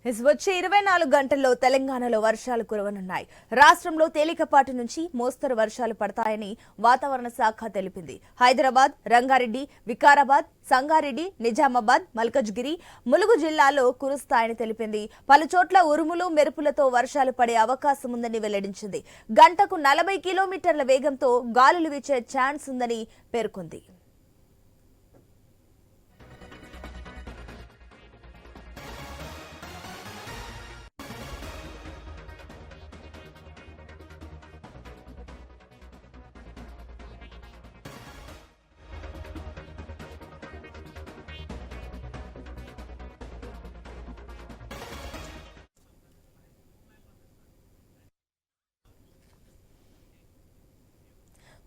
వచ్చే 24 గంటల్లో తెలంగాణలో వర్షాలు కురవనున్నాయి. రాష్ట్రంలో తేలికపాటి నుంచి మోస్తరు వర్షాలు పడతాయని వాతావరణ శాఖ తెలిపింది. హైదరాబాద్, రంగారెడ్డి, వికారాబాద్, సంగారెడ్డి, నిజామాబాద్, మల్కజ్గిరి, ములుగు జిల్లాల్లో కురుస్తాయని తెలిపింది. పలుచోట్ల ఉరుములు, మెరుపులతో వర్షాలు పడే అవకాశం ఉందని వెల్లడించింది. గంటకు 40 కిలోమీటర్ల వేగంతో గాలులు వీచే ఛాన్స్ ఉందని పేర్కొంది.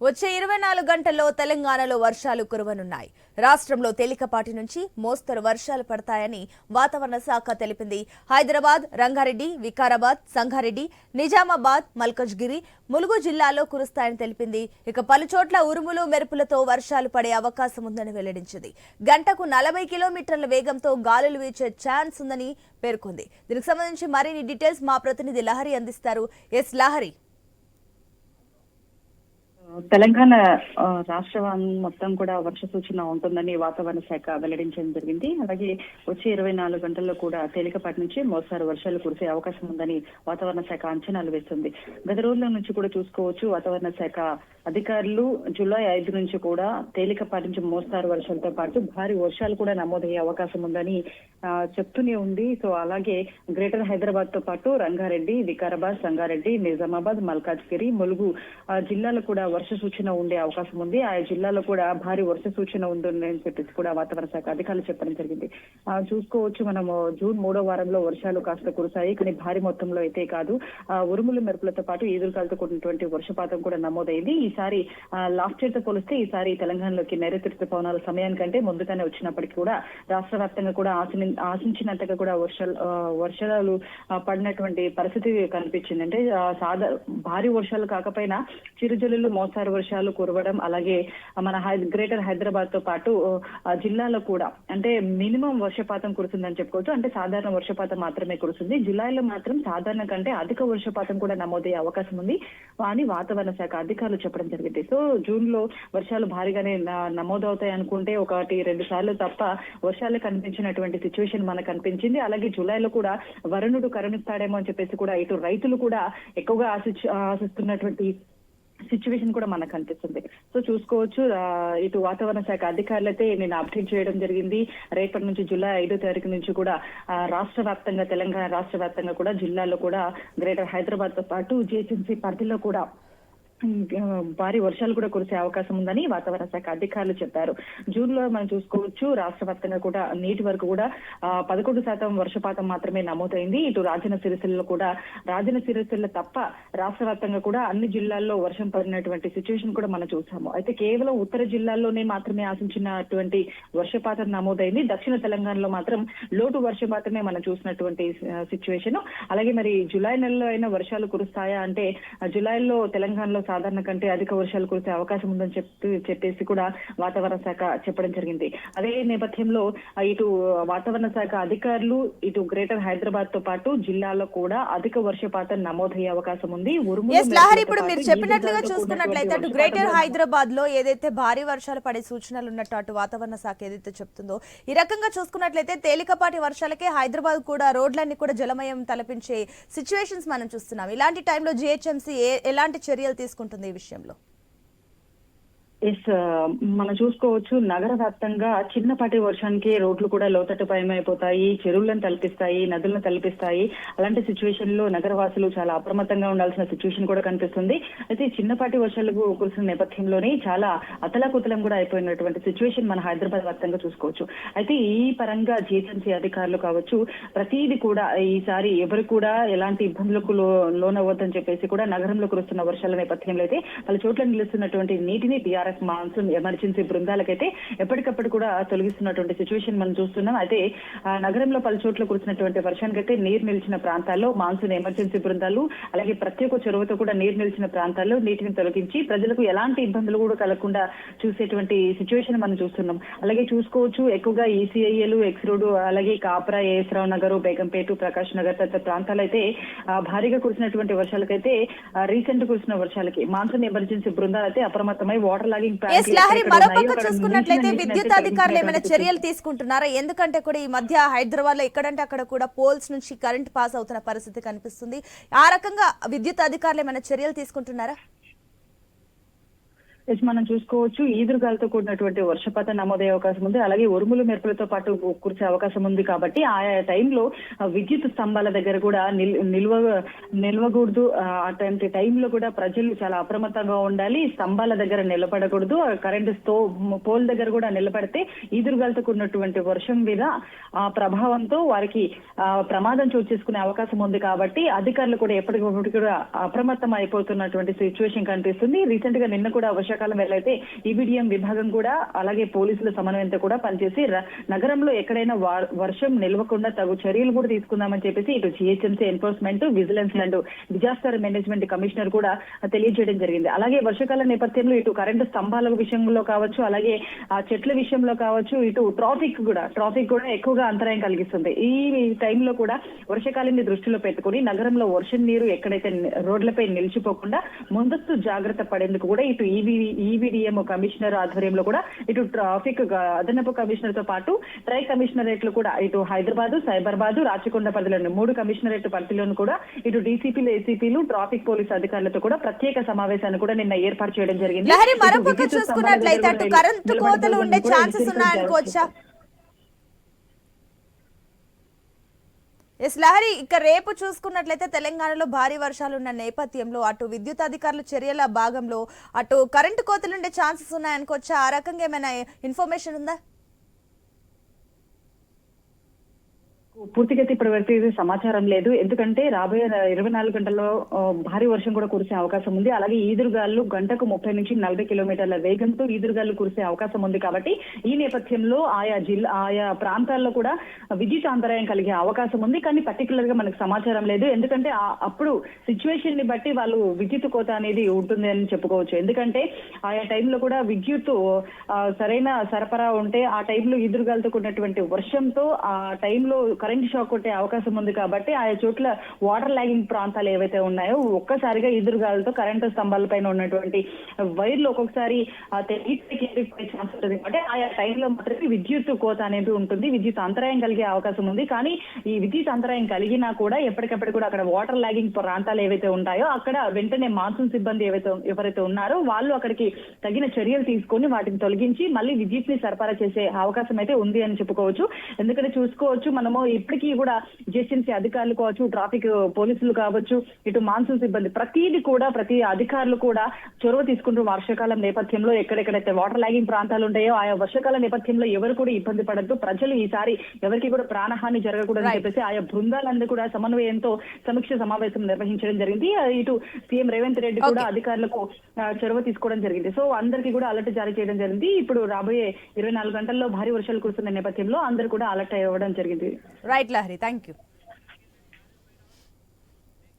వచ్చే 24 గంటల్లో తెలంగాణలో వర్షాలు కురవనున్నాయి. రాష్ట్రంలో తేలికపాటి నుంచి మోస్తరు వర్షాలు పడతాయని వాతావరణ శాఖ తెలిపింది. హైదరాబాద్, రంగారెడ్డి, వికారాబాద్, సంగారెడ్డి, నిజామాబాద్, మల్కజ్గిరి, ములుగు జిల్లాల్లో కురుస్తాయని తెలిపింది. ఇక పలుచోట్ల ఉరుములు, మెరుపులతో వర్షాలు పడే అవకాశం ఉందని వెల్లడించింది. గంటకు 40 కిలోమీటర్ల వేగంతో గాలులు వీచే ఛాన్స్ ఉందని పేర్కొంది. దీనికి సంబంధించి మరిన్ని డీటెయిల్స్ మా ప్రతినిధి లహరి అందిస్తారు. ఎస్ లహరి. తెలంగాణ రాష్ట్రం మొత్తం కూడా వర్ష సూచన ఉంటుందని వాతావరణ శాఖ వెల్లడించడం జరిగింది. అలాగే వచ్చే 24 గంటల్లో కూడా తేలికపాటి నుంచి మోస్తారు వర్షాలు కురిసే అవకాశం ఉందని వాతావరణ శాఖ అంచనాలు వేస్తుంది. గత రోజుల నుంచి కూడా చూసుకోవచ్చు, వాతావరణ శాఖ అధికారులు జూలై 5 నుంచి కూడా తేలికపాటి నుంచి మోస్తారు వర్షాలతో పాటు భారీ వర్షాలు కూడా నమోదయ్యే అవకాశం ఉందని చెప్తూనే ఉంది. సో అలాగే గ్రేటర్ హైదరాబాద్ తో పాటు రంగారెడ్డి, వికారాబాద్, సంగారెడ్డి, నిజామాబాద్, మల్కాజ్గిరి, ములుగు జిల్లాలో కూడా వర్ష సూచన ఉండే అవకాశం ఉంది. ఆ జిల్లాలో కూడా భారీ వర్ష సూచన ఉందని చెప్పేసి కూడా వాతావరణ శాఖ అధికారులు చెప్పడం జరిగింది. చూసుకోవచ్చు, మనము జూన్ 3వ వారంలో వర్షాలు కాస్త కురిశాయి, కానీ భారీ మొత్తంలో అయితే కాదు. ఉరుములు, మెరుపులతో పాటు ఈదురుగాలతో కూడినటువంటి వర్షపాతం కూడా నమోదైంది. ఈసారి లాస్ట్ ఇయర్ తో పోలిస్తే ఈసారి తెలంగాణలోకి నైరుతి ఋతుపవనాల సమయానికంటే ముందుగానే వచ్చినప్పటికీ కూడా రాష్ట్ర వ్యాప్తంగా కూడా ఆశించినంతగా కూడా వర్షాలు పడినటువంటి పరిస్థితి కనిపించింది. అంటే భారీ వర్షాలు కాకపోయినా చిరుజల్లులు, మోస్తారు వర్షాలు కురవడం, అలాగే మన గ్రేటర్ హైదరాబాద్ తో పాటు జిల్లాలో కూడా అంటే మినిమం వర్షపాతం కురుస్తుందని చెప్పుకోవచ్చు. అంటే సాధారణ వర్షపాతం మాత్రమే కురుస్తుంది. జూలైలో మాత్రం సాధారణ కంటే అధిక వర్షపాతం కూడా నమోదయ్యే అవకాశం ఉంది అని వాతావరణ శాఖ అధికారులు చెప్పడం జరిగింది. సో జూన్ లో వర్షాలు భారీగానే నమోదవుతాయి అనుకుంటే 1-2 సార్లు తప్ప వర్షాలు కనిపించినటువంటి సిచ్యువేషన్ మనకు కనిపించింది. అలాగే జూలైలో కూడా వరుణుడు కరుణిస్తాడేమో అని చెప్పేసి కూడా ఇటు రైతులు కూడా ఎక్కువగా ఆశిస్తున్నటువంటి సిచ్యువేషన్ కూడా మనకు కనిపిస్తుంది. సో చూసుకోవచ్చు, ఇటు వాతావరణ శాఖ అధికారులు అయితే నేను అప్డేట్ చేయడం జరిగింది. రేపటి నుంచి జూలై 5వ తారీఖు నుంచి కూడా రాష్ట్ర వ్యాప్తంగా, తెలంగాణ రాష్ట్ర వ్యాప్తంగా కూడా జిల్లాల్లో కూడా గ్రేటర్ హైదరాబాద్ తో పాటు జిహెచ్ఎంసీ పరిధిలో కూడా భారీ వర్షాలు కూడా కురిసే అవకాశం ఉందని వాతావరణ శాఖ అధికారులు చెప్పారు. జూన్ లో మనం చూసుకోవచ్చు, రాష్ట్ర వ్యాప్తంగా కూడా నేటి వరకు కూడా 11% వర్షపాతం మాత్రమే నమోదైంది. ఇటు రాజన్న సిరిసిల్లలో కూడా, రాజన్న సిరిసిల్ల తప్ప రాష్ట్ర వ్యాప్తంగా కూడా అన్ని జిల్లాల్లో వర్షం పడినటువంటి సిచ్యువేషన్ కూడా మనం చూసాము. అయితే కేవలం ఉత్తర జిల్లాల్లోనే మాత్రమే ఆశించినటువంటి వర్షపాతం నమోదైంది. దక్షిణ తెలంగాణలో మాత్రం లోటు వర్షపాతమే మనం చూసినటువంటి సిచ్యువేషన్. అలాగే మరి జూలై నెలలో అయినా వర్షాలు కురుస్తాయా అంటే జూలైలో తెలంగాణలో సాధారణ కంటే అధిక వర్షాలు కురిసే అవకాశం ఉందని చెప్పేసి కూడా వాతావరణ శాఖ చెప్పడం జరిగింది. అదే నేపథ్యంలో ఇటు వాతావరణ శాఖ అధికారులు ఇటు గ్రేటర్ హైదరాబాద్ తో పాటు జిల్లాలో కూడా అధిక వర్షపాతం నమోదయ్యే అవకాశం ఉంది. ఇప్పుడు మీరు చెప్పినట్లుగా చూసుకున్నట్లయితే అటు గ్రేటర్ హైదరాబాద్ లో ఏదైతే భారీ వర్షాలు పడే సూచనలు ఉన్నట్టు అటు వాతావరణ శాఖ ఏదైతే చెప్తుందో, ఈ రకంగా చూసుకున్నట్లయితే తేలికపాటి వర్షాలకే హైదరాబాద్ కూడా రోడ్లన్నీ కూడా జలమయం తలపించే సిచ్యువేషన్స్ మనం చూస్తున్నాం. ఇలాంటి టైంలో జిహెచ్ఎంసీ ఎలాంటి చర్యలు తీసుకుంటుంది ఈ విషయంలో? మనం చూసుకోవచ్చు, నగర వ్యాప్తంగా చిన్నపాటి వర్షానికి రోడ్లు కూడా లోతట్టుపయమైపోతాయి, చెరువులను తలపిస్తాయి, నదులను తలపిస్తాయి. అలాంటి సిచ్యువేషన్ లో నగరవాసులు చాలా అప్రమత్తంగా ఉండాల్సిన సిచ్యువేషన్ కూడా కనిపిస్తుంది. అయితే చిన్నపాటి వర్షాలు కురిసిన నేపథ్యంలోనే చాలా అతలాకుతలం కూడా అయిపోయినటువంటి సిచ్యువేషన్ మన హైదరాబాద్ వ్యాప్తంగా చూసుకోవచ్చు. అయితే ఈ పరంగా జిహెచ్ఎంసీ అధికారులు కావచ్చు, ప్రతిదీ కూడా ఈసారి ఎవరు కూడా ఎలాంటి ఇబ్బందులకు లోనవ్వద్దని చెప్పేసి కూడా నగరంలో కురుస్తున్న వర్షాల నేపథ్యంలో అయితే పలు చోట్ల నిలుస్తున్నటువంటి నీటిని టీఆర్ఎస్ ఎన్డీఆర్ఎఫ్ మాన్సూన్ ఎమర్జెన్సీ బృందాలకైతే ఎప్పటికప్పుడు కూడా తొలగిస్తున్నటువంటి సిచ్యువేషన్ మనం చూస్తున్నాం. అయితే నగరంలో పలు చోట్ల కురిసినటువంటి వర్షానికైతే నీరు నిలిచిన ప్రాంతాల్లో మాన్సూన్ ఎమర్జెన్సీ బృందాలు అలాగే ప్రత్యేక చొరవతో కూడా నీరు నిలిచిన ప్రాంతాల్లో నీటిని తొలగించి ప్రజలకు ఎలాంటి ఇబ్బందులు కూడా కలగకుండా చూసేటువంటి సిచ్యువేషన్ మనం చూస్తున్నాం. అలాగే చూసుకోవచ్చు ఎక్కువగా ఈసీఐఎల్, ఎక్స్ రోడ్, అలాగే కాప్రా, ఏఎస్రావు నగర్, బేగంపేట, ప్రకాష్ నగర్ తదితర ప్రాంతాలైతే భారీగా కురిసినటువంటి వర్షాలకైతే రీసెంట్ కురిసిన వర్షాలకి మాన్సూన్ ఎమర్జెన్సీ బృందాలు అయితే అప్రమత్తమై వాటర్ లాగింగ్ మరోపక్క చూసుకున్నట్లయితే విద్యుత్ అధికారులు ఏమైనా చర్యలు తీసుకుంటున్నారా? ఎందుకంటే కూడా ఈ మధ్య హైదరాబాద్ లో ఎక్కడంటే అక్కడ కూడా పోల్స్ నుంచి కరెంట్ పాస్ అవుతున్న పరిస్థితి కనిపిస్తుంది. ఆ రకంగా విద్యుత్ అధికారులు ఏమైనా చర్యలు తీసుకుంటున్నారా? మనం చూసుకోవచ్చు ఈదురుగాలతో కూడినటువంటి వర్షపాతం నమోదయ్యే అవకాశం ఉంది. అలాగే ఉరుములు మెరుపులతో పాటు కురిసే అవకాశం ఉంది. కాబట్టి ఆయా టైంలో విద్యుత్ స్తంభాల దగ్గర కూడా నిల్వకూడదు. అటువంటి టైంలో కూడా ప్రజలు చాలా అప్రమత్తంగా ఉండాలి. స్తంభాల దగ్గర నిలబడకూడదు. కరెంటు పోల్ దగ్గర కూడా నిలబడితే ఈదురుగాలతో కూడినటువంటి వర్షం మీద ఆ ప్రభావంతో వారికి ప్రమాదం చోటు చేసుకునే అవకాశం ఉంది. కాబట్టి అధికారులు కూడా ఎప్పటికప్పుడు కూడా అప్రమత్తం అయిపోతున్నటువంటి సిచ్యువేషన్ కనిపిస్తుంది. రీసెంట్ గా నిన్న కూడా వర్షాకాలం వెళ్ళైతే ఈబీడీఎం విభాగం కూడా అలాగే పోలీసుల సమన్వయంతో కూడా పనిచేసి నగరంలో ఎక్కడైనా వర్షం నిలవకుండా తగు చర్యలు కూడా తీసుకుందామని చెప్పేసి ఇటు GHMC enforcement, vigilance and disaster management commissioner కూడా తెలియజేయడం జరిగింది. అలాగే వర్షాకాల నేపథ్యంలో ఇటు కరెంటు స్తంభాల విషయంలో కావచ్చు, అలాగే ఆ చెట్ల విషయంలో కావచ్చు, ఇటు ట్రాఫిక్ కూడా ఎక్కువగా అంతరాయం కలిగిస్తుంది. ఈ టైంలో కూడా వర్షాకాలాన్ని దృష్టిలో పెట్టుకుని నగరంలో వర్షం నీరు ఎక్కడైతే రోడ్లపై నిలిచిపోకుండా ముందస్తు జాగ్రత్త పడేందుకు కూడా ఇటు ఈబీడీఎం కమిషనర్ ఆధ్వర్యంలో కూడా ఇటు ట్రాఫిక్ అదనపు కమిషనర్ తో పాటు ట్రై కమిషనరేట్లు కూడా ఇటు హైదరాబాద్, సైబరాబాద్, రాచకొండ పరిధిలోని 3 కమిషనరేట్ పరిధిలోను కూడా ఇటు డీసీపీలు, ఏసీపీలు, ట్రాఫిక్ పోలీస్ అధికారులతో కూడా ప్రత్యేక సమావేశాన్ని కూడా నిన్న ఏర్పాటు చేయడం జరిగింది. మరోపక్క చూసుకున్నట్లయితే అటు కరెంటు కోతలు ఉండే ఛాన్సెస్ ఉన్నాయనుకోవచ్చా? లహరి, ఇక రేపు చూసుకున్నట్లయితే తెలంగాణలో భారీ వర్షాలు ఉన్న నేపథ్యంలో అటు విద్యుత్ అధికారుల చర్యల భాగంలో అటు కరెంటు కోతలుండే ఛాన్సెస్ ఉన్నాయనుకోవచ్చా? ఆ రకంగా ఏమైనా ఇన్ఫర్మేషన్ ఉందా? పూర్తిగా ఇప్పటి వరకు సమాచారం లేదు. ఎందుకంటే రాబోయే 24 గంటల్లో భారీ వర్షం కూడా కురిసే అవకాశం ఉంది. అలాగే ఈదురుగాలు గంటకు 30 నుంచి 40 కిలోమీటర్ల వేగంతో ఈదురుగాలు కురిసే అవకాశం ఉంది. కాబట్టి ఈ నేపథ్యంలో ఆయా ప్రాంతాల్లో కూడా విద్యుత్ అంతరాయం కలిగే అవకాశం ఉంది. కానీ పర్టికులర్ గా మనకు సమాచారం లేదు. ఎందుకంటే అప్పుడు సిచ్యువేషన్ ని బట్టి వాళ్ళు విద్యుత్ కోత అనేది ఉంటుంది అని చెప్పుకోవచ్చు. ఎందుకంటే ఆయా టైంలో కూడా విద్యుత్ సరైన సరఫరా ఉంటే ఆ టైంలో ఈదురుగాలతో కూడినటువంటి వర్షంతో ఆ టైంలో కరెంట్ షాక్ కొట్టే అవకాశం ఉంది. కాబట్టి ఆయా చోట్ల వాటర్ లాగింగ్ ప్రాంతాలు ఏవైతే ఉన్నాయో ఒక్కసారిగా ఎదురుగాలతో కరెంటు స్తంభాల పైన ఉన్నటువంటి వైర్లు ఒక్కొక్కసారి ఛాన్స్ ఉంటుంది. అంటే ఆయా టైంలో మాత్రమే విద్యుత్ కోత అనేది ఉంటుంది. విద్యుత్ అంతరాయం కలిగే అవకాశం ఉంది. కానీ ఈ విద్యుత్ అంతరాయం కలిగినా కూడా ఎప్పటికప్పుడు కూడా అక్కడ వాటర్ లాగింగ్ ప్రాంతాలు ఏవైతే ఉంటాయో అక్కడ వెంటనే మాన్సూన్ సిబ్బంది ఎవరైతే ఉన్నారో వాళ్ళు అక్కడికి తగిన చర్యలు తీసుకొని వాటిని తొలగించి మళ్ళీ విద్యుత్ ని సరఫరా చేసే అవకాశం అయితే ఉంది అని చెప్పుకోవచ్చు. ఎందుకంటే చూసుకోవచ్చు మనము ఇప్పటికీ కూడా జిహెచ్ఎంసీ అధికారులు కావచ్చు, ట్రాఫిక్ పోలీసులు కావచ్చు, ఇటు మాన్సూన్ సిబ్బంది ప్రతి అధికారులు కూడా చొరవ తీసుకుంటూ వర్షాకాలం నేపథ్యంలో ఎక్కడెక్కడైతే వాటర్ లాగింగ్ ప్రాంతాలు ఉంటాయో ఆయా వర్షాకాల నేపథ్యంలో ఎవరు కూడా ఇబ్బంది పడద్దు, ప్రజలు ఈసారి ఎవరికి కూడా ప్రాణహాని జరగకూడదని చెప్పేసి ఆయా బృందాలందరూ కూడా సమన్వయంతో సమీక్ష సమావేశం నిర్వహించడం జరిగింది. ఇటు సీఎం రేవంత్ రెడ్డి కూడా అధికారులకు చొరవ తీసుకోవడం జరిగింది. సో అందరికీ కూడా అలర్ట్ జారీ చేయడం జరిగింది. ఇప్పుడు రాబోయే 24 గంటల్లో భారీ వర్షాలు కురుస్తున్న నేపథ్యంలో అందరూ కూడా అలర్ట్ అవ్వడం జరిగింది. Right Lahari, thank you.